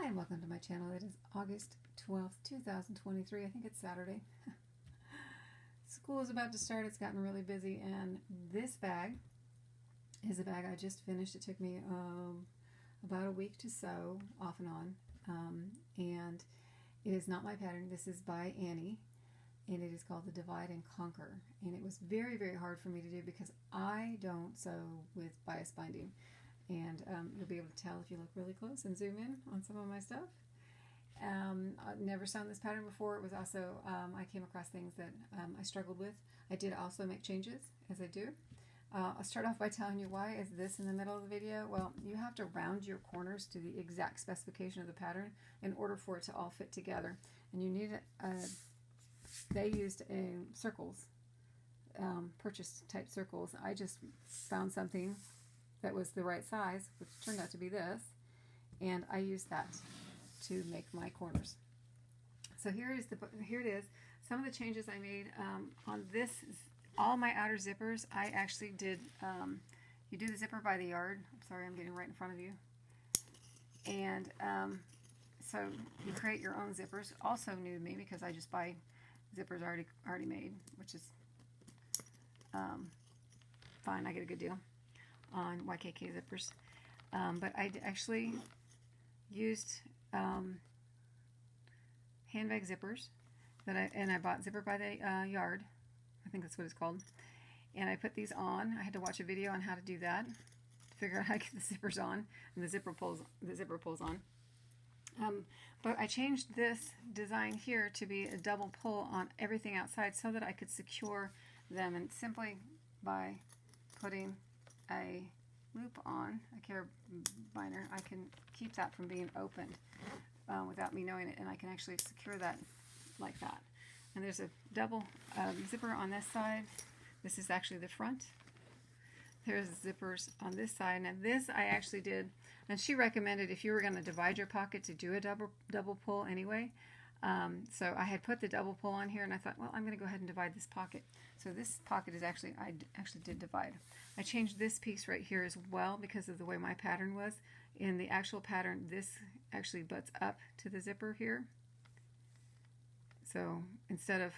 Hi and welcome to my channel. It is August 12th, 2023. I think it's Saturday. School is about to start. It's gotten really busy, and this bag is a bag I just finished. It took me about a week to sew off and on, and it is not my pattern. This is by Annie, and it is called the Divide and Conquer, and it was very, very hard for me to do because I don't sew with bias binding. And you'll be able to tell if you look really close and zoom in on some of my stuff. I've never sewn this pattern before. It was also, I came across things that I struggled with. I did also make changes, as I do. I'll start off by telling you why is this in the middle of the video. Well, you have to round your corners to the exact specification of the pattern in order for it to all fit together. And you need, they used circles, purchase type circles. I just found something that was the right size, which turned out to be this, and I used that to make my corners. So here it is. Some of the changes I made on this, all my outer zippers, I actually did, you do the zipper by the yard. I'm sorry, I'm getting right in front of you. And so you create your own zippers. Also new to me because I just buy zippers already made, which is fine. I get a good deal on YKK zippers, but I actually used handbag zippers and I bought Zipper by the Yard. I think that's what it's called. And I put these on. I had to watch a video on how to do that to figure out how to get the zippers on, and the zipper pulls on. But I changed this design here to be a double pull on everything outside so that I could secure them, and simply by putting a loop on a carabiner, I can keep that from being opened without me knowing it, and I can actually secure that like that. And there's a double zipper on this side. This is actually the front. There's zippers on this side. Now this I actually did, and she recommended if you were going to divide your pocket to do a double pull anyway. So I had put the double pull on here, and I thought, well, I'm going to go ahead and divide this pocket. So this pocket is actually, I actually did divide. I changed this piece right here as well because of the way my pattern was. In the actual pattern, this actually butts up to the zipper here. So instead of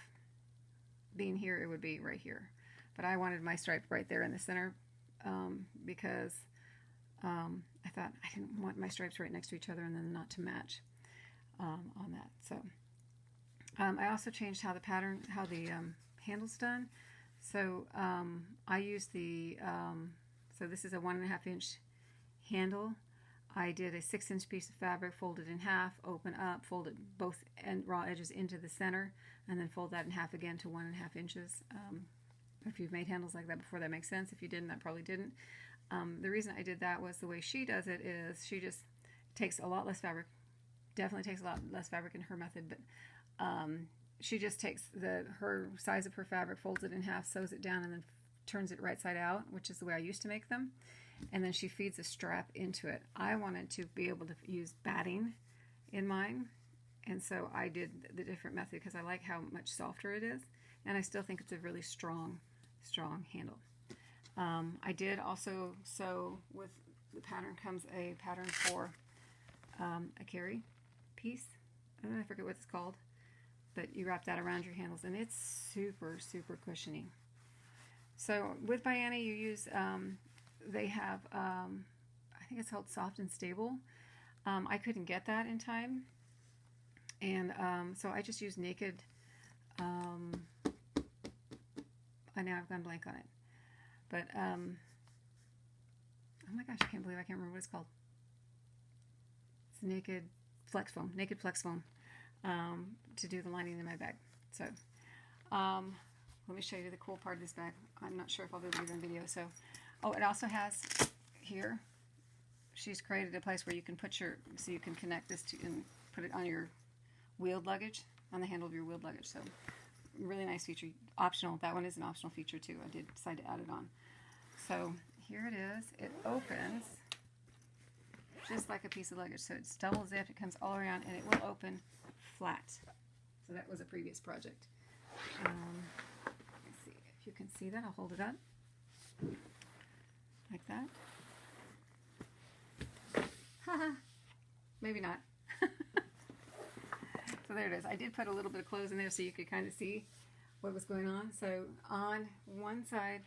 being here, it would be right here. But I wanted my stripe right there in the center because I thought I didn't want my stripes right next to each other and then not to match on that. So I also changed how the handle's done. So I use so this is a 1.5 inch handle. I did a 6-inch piece of fabric, folded in half, open up, folded both raw edges into the center, and then fold that in half again to 1.5 inches. If you've made handles like that before, that makes sense. If you didn't, that probably didn't. The reason I did that was the way she does it is she just takes a lot less fabric. Definitely takes a lot less fabric in her method, but she just takes her size of her fabric, folds it in half, sews it down, and then turns it right side out, which is the way I used to make them. And then she feeds a strap into it. I wanted to be able to use batting in mine, and so I did the different method because I like how much softer it is, and I still think it's a really strong handle. I did also sew with the pattern comes a pattern for a carry piece. I forget what it's called, but you wrap that around your handles, and it's super, super cushiony. So with ByAnnie, you use, they have, I think it's called Soft and Stable. I couldn't get that in time, and so I just used Naked. I know I've gone blank on it, but oh my gosh, I can't believe I can't remember what it's called. It's Naked Flex Foam to do the lining in my bag. So let me show you the cool part of this bag. I'm not sure if I'll be able to do it on video. So, oh, it also has here, she's created a place where you can put so you can connect this to and put it on your wheeled luggage, on the handle of your wheeled luggage. So really nice feature. Optional. That one is an optional feature too. I did decide to add it on. So here it is. It opens just like a piece of luggage. So it's double zipped. It comes all around, and it will open flat. So that was a previous project. Let's see if you can see that. I'll hold it up like that. Haha. Maybe not. So there it is. I did put a little bit of clothes in there so you could kind of see what was going on. So on one side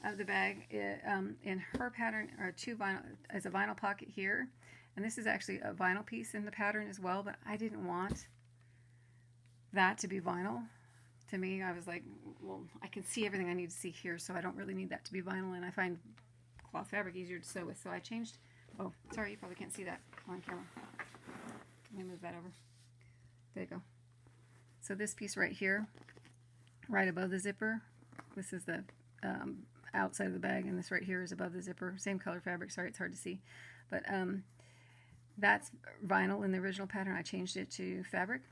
of the bag, in her pattern are two vinyl, as a vinyl pocket here, and this is actually a vinyl piece in the pattern as well, but I didn't want that to be vinyl. To me, I was like, well, I can see everything I need to see here, so I don't really need that to be vinyl, and I find cloth fabric easier to sew with, so I changed. Oh, sorry, you probably can't see that on camera. Let me move that over. There you go. So this piece right here, right above the zipper, this is the outside of the bag, and this right here is above the zipper. Same color fabric. Sorry, it's hard to see. But that's vinyl in the original pattern. I changed it to fabric.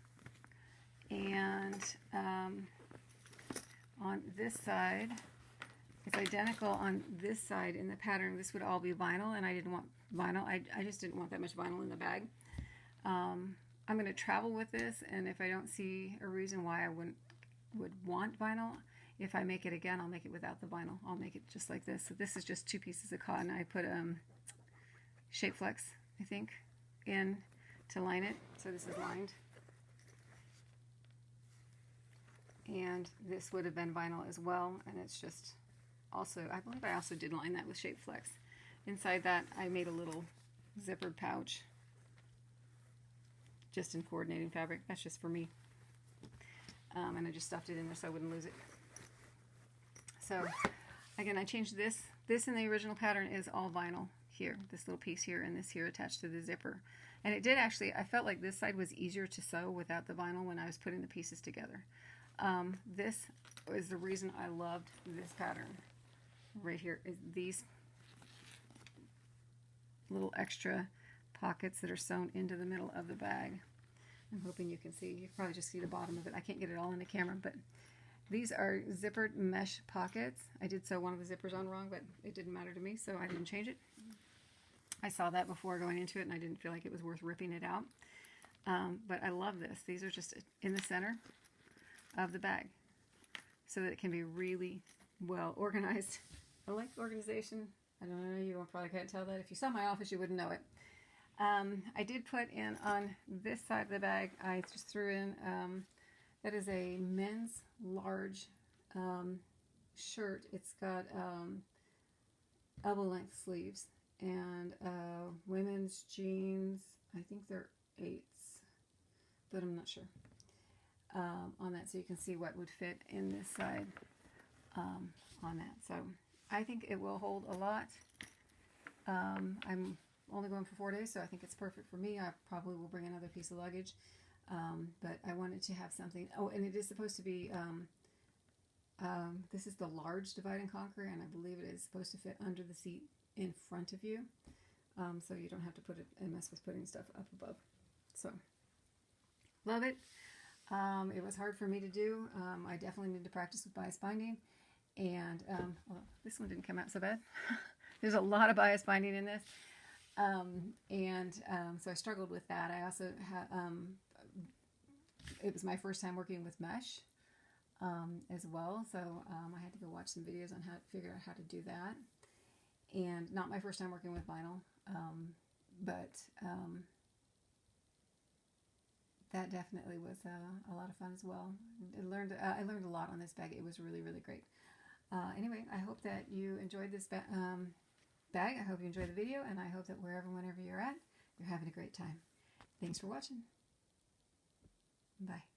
And on this side, it's identical on this side in the pattern. This would all be vinyl, and I didn't want vinyl. I just didn't want that much vinyl in the bag. I'm going to travel with this, and if I don't see a reason why I would want vinyl, if I make it again, I'll make it without the vinyl. I'll make it just like this. So this is just 2 pieces of cotton. I put Shape Flex, I think, in to line it. So this is lined. And this would have been vinyl as well, and it's just also, I believe I also did line that with Shape Flex. Inside that, I made a little zippered pouch, just in coordinating fabric. That's just for me. And I just stuffed it in there so I wouldn't lose it. So again, I changed this. This in the original pattern is all vinyl here, this little piece here and this here attached to the zipper. And it did actually, I felt like this side was easier to sew without the vinyl when I was putting the pieces together. This is the reason I loved this pattern. Right here is these little extra pockets that are sewn into the middle of the bag. I'm hoping you can see. You can probably just see the bottom of it. I can't get it all in the camera, but these are zippered mesh pockets. I did sew one of the zippers on wrong, but it didn't matter to me, so I didn't change it. I saw that before going into it, and I didn't feel like it was worth ripping it out. But I love this. These are just in the center of the bag so that it can be really well organized. I like organization. I don't know, you probably can't tell that. If you saw my office, you wouldn't know it. I did put in on this side of the bag, I just threw in, that is a men's large shirt. It's got elbow length sleeves, and women's jeans, I think they're 8s, but I'm not sure, on that, so you can see what would fit in this side on that. So I think it will hold a lot. I'm only going for 4 days, so I think it's perfect for me. I probably will bring another piece of luggage, but I wanted to have something. Oh, and it is supposed to be, this is the large Divide and Conquer, and I believe it is supposed to fit under the seat in front of you, so you don't have to put it and mess with putting stuff up above. So, love it. It was hard for me to do. I definitely need to practice with bias binding, and well, this one didn't come out so bad. There's a lot of bias binding in this. So I struggled with that. I also had, it was my first time working with mesh, as well. So, I had to go watch some videos on how to figure out how to do that. And not my first time working with vinyl, but that definitely was a lot of fun as well. I learned a lot on this bag. It was really, really great. Anyway, I hope that you enjoyed this bag. I hope you enjoyed the video, and I hope that whenever you're at, you're having a great time. Thanks for watching. Bye.